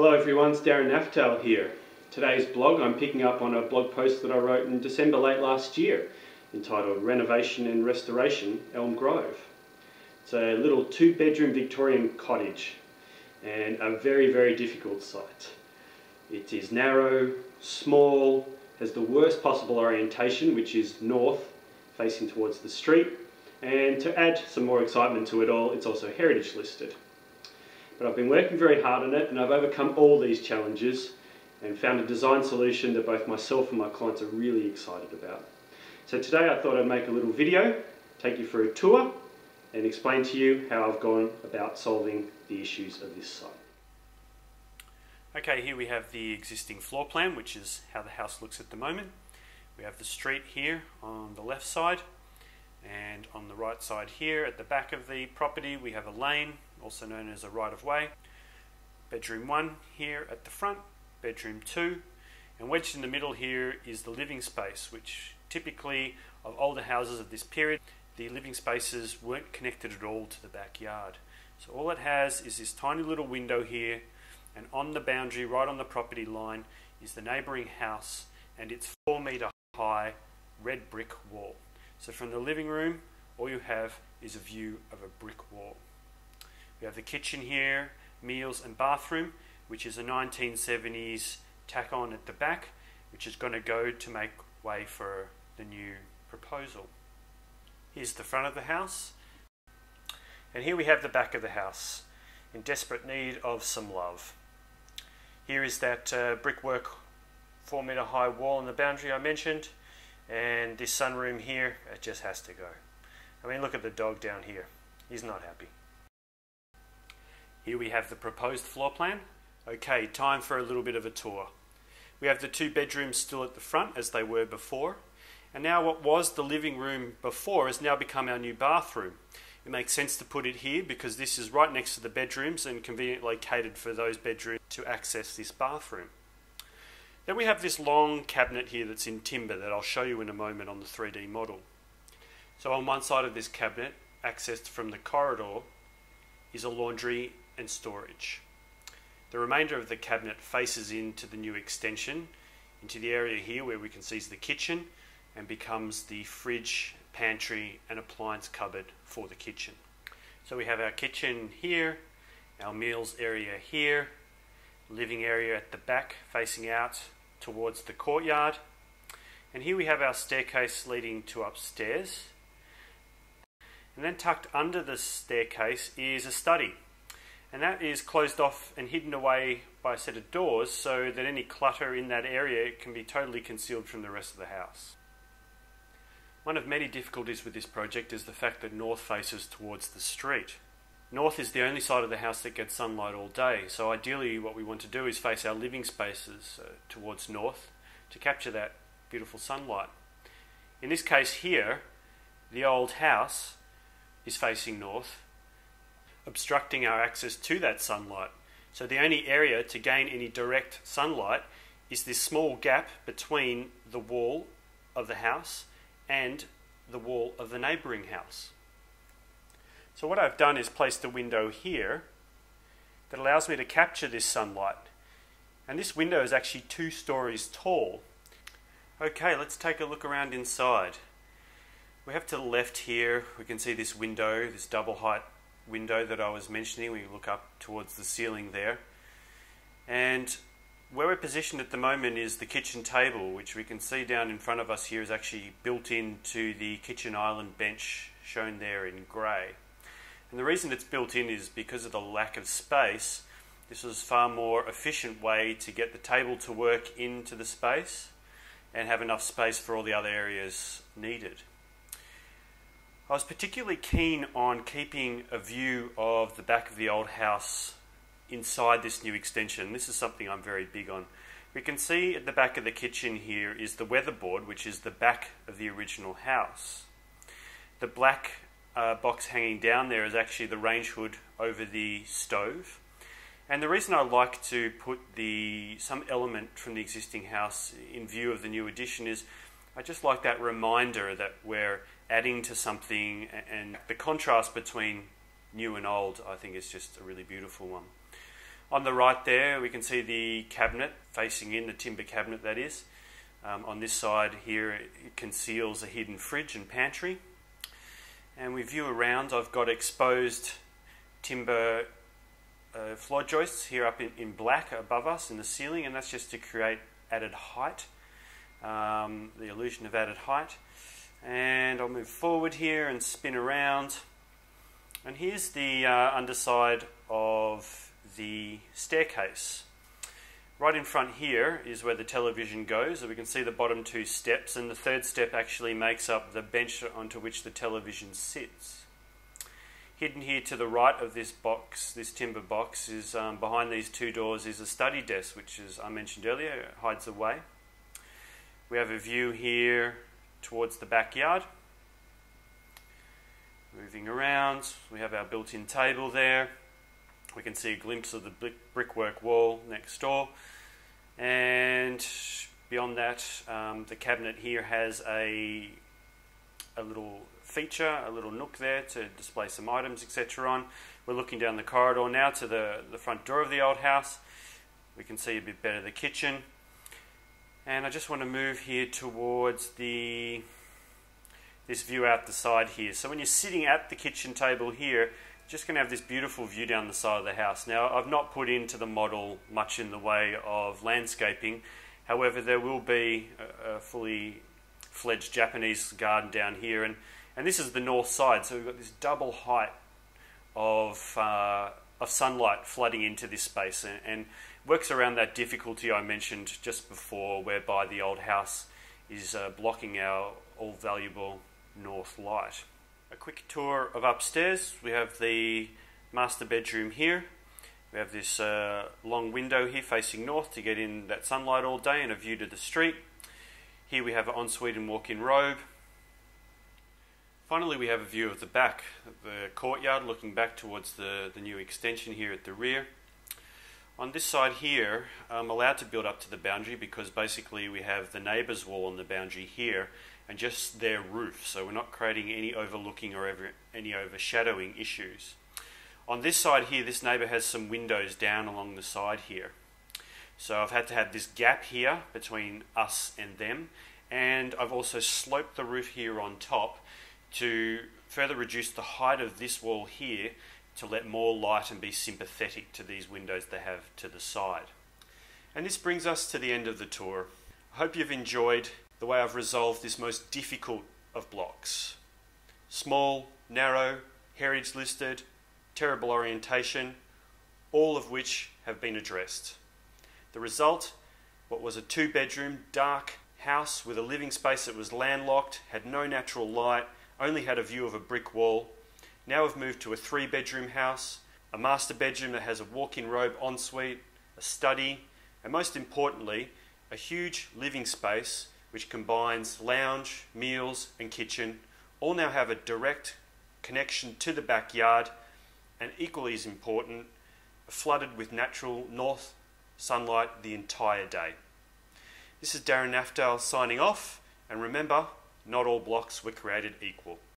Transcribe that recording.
Hello everyone, it's Darren Naftal here. Today's blog, I'm picking up on a blog post that I wrote in December late last year entitled Renovation and Restoration, Elm Grove. It's a little 2-bedroom Victorian cottage and a very difficult site. It is narrow, small, has the worst possible orientation, which is north, facing towards the street, and to add some more excitement to it all, it's also heritage listed. But I've been working very hard on it, and I've overcome all these challenges and found a design solution that both myself and my clients are really excited about. So today I thought I'd make a little video, take you for a tour and explain to you how I've gone about solving the issues of this site. Okay, here we have the existing floor plan, which is how the house looks at the moment. We have the street here on the left side, and on the right side here at the back of the property we have a lane, also known as a right-of-way. Bedroom 1 here at the front, bedroom 2, and wedged in the middle here is the living space, which typically of older houses of this period, the living spaces weren't connected at all to the backyard. So all it has is this tiny little window here, and on the boundary right on the property line is the neighbouring house and its 4-metre high red brick wall. So from the living room all you have is a view of a brick wall. We have the kitchen here, meals and bathroom, which is a 1970s tack on at the back, which is going to go to make way for the new proposal. Here's the front of the house, and here we have the back of the house, in desperate need of some love. Here is that brickwork 4-metre high wall on the boundary I mentioned, and this sunroom here, it just has to go. I mean, look at the dog down here, he's not happy. Here we have the proposed floor plan. Okay, time for a little bit of a tour. We have the 2 bedrooms still at the front as they were before, and now what was the living room before has now become our new bathroom. It makes sense to put it here because this is right next to the bedrooms and conveniently located for those bedrooms to access this bathroom. Then we have this long cabinet here that's in timber that I'll show you in a moment on the 3D model. So on one side of this cabinet, accessed from the corridor, is a laundry and storage. The remainder of the cabinet faces into the new extension, into the area here where we can see is the kitchen, and becomes the fridge, pantry and appliance cupboard for the kitchen. So we have our kitchen here, our meals area here, living area at the back facing out towards the courtyard, and here we have our staircase leading to upstairs. And then tucked under the staircase is a study, and that is closed off and hidden away by a set of doors so that any clutter in that area can be totally concealed from the rest of the house. One of many difficulties with this project is the fact that north faces towards the street. North is the only side of the house that gets sunlight all day, so ideally what we want to do is face our living spaces towards north to capture that beautiful sunlight. In this case here, the old house is facing north, obstructing our access to that sunlight. So the only area to gain any direct sunlight is this small gap between the wall of the house and the wall of the neighbouring house. So what I've done is placed a window here that allows me to capture this sunlight. And this window is actually 2 stories tall. Okay, let's take a look around inside. We have to the left here, we can see this window, this double height window that I was mentioning. We look up towards the ceiling there. And where we're positioned at the moment is the kitchen table, which we can see down in front of us here is actually built into the kitchen island bench shown there in grey. And the reason it's built in is because of the lack of space. This was a far more efficient way to get the table to work into the space and have enough space for all the other areas needed. I was particularly keen on keeping a view of the back of the old house inside this new extension. This is something I'm very big on. We can see at the back of the kitchen here is the weatherboard, which is the back of the original house. The black box hanging down there is actually the range hood over the stove. And the reason I like to put some element from the existing house in view of the new addition is I just like that reminder that we're adding to something, and the contrast between new and old I think is just a really beautiful one. On the right there we can see the cabinet facing in, the timber cabinet that is. On this side here it conceals a hidden fridge and pantry. And we view around, I've got exposed timber floor joists here up in black above us in the ceiling, and that's just to create added height, the illusion of added height. And I'll move forward here and spin around. And here's the underside of the staircase. Right in front here is where the television goes. So we can see the bottom two steps, and the third step actually makes up the bench onto which the television sits. Hidden here to the right of this box, this timber box, is behind these two doors is a study desk, which, as I mentioned earlier, hides away. We have a view here towards the backyard. Moving around, we have our built-in table there. We can see a glimpse of the brickwork wall next door. And beyond that, the cabinet here has a little feature, a little nook there to display some items, etc. on. We're looking down the corridor now to the front door of the old house. We can see a bit better the kitchen. And I just want to move here towards this view out the side here. So when you're sitting at the kitchen table here, you're just going to have this beautiful view down the side of the house. Now, I've not put into the model much in the way of landscaping. However, there will be a fully fledged Japanese garden down here, and this is the north side, so we've got this double height of sunlight flooding into this space, and works around that difficulty I mentioned just before, whereby the old house is blocking our all valuable north light. A quick tour of upstairs. We have the master bedroom here. We have this long window here facing north to get in that sunlight all day and a view to the street. Here we have an ensuite and walk-in robe. Finally, we have a view of the back, the courtyard, looking back towards the new extension here at the rear. On this side here, I'm allowed to build up to the boundary because basically we have the neighbour's wall on the boundary here and just their roof, so we're not creating any overlooking or any overshadowing issues. On this side here, this neighbour has some windows down along the side here. So I've had to have this gap here between us and them, and I've also sloped the roof here on top to further reduce the height of this wall here to let more light and be sympathetic to these windows they have to the side. And this brings us to the end of the tour. I hope you've enjoyed the way I've resolved this most difficult of blocks. Small, narrow, heritage listed, terrible orientation, all of which have been addressed. The result, what was a 2-bedroom, dark house with a living space that was landlocked, had no natural light, only had a view of a brick wall. Now we've moved to a 3-bedroom house, a master bedroom that has a walk-in robe ensuite, a study, and most importantly, a huge living space which combines lounge, meals and kitchen, all now have a direct connection to the backyard, and equally as important, flooded with natural north sunlight the entire day. This is Darren Naftal signing off, and remember, not all blocks were created equal.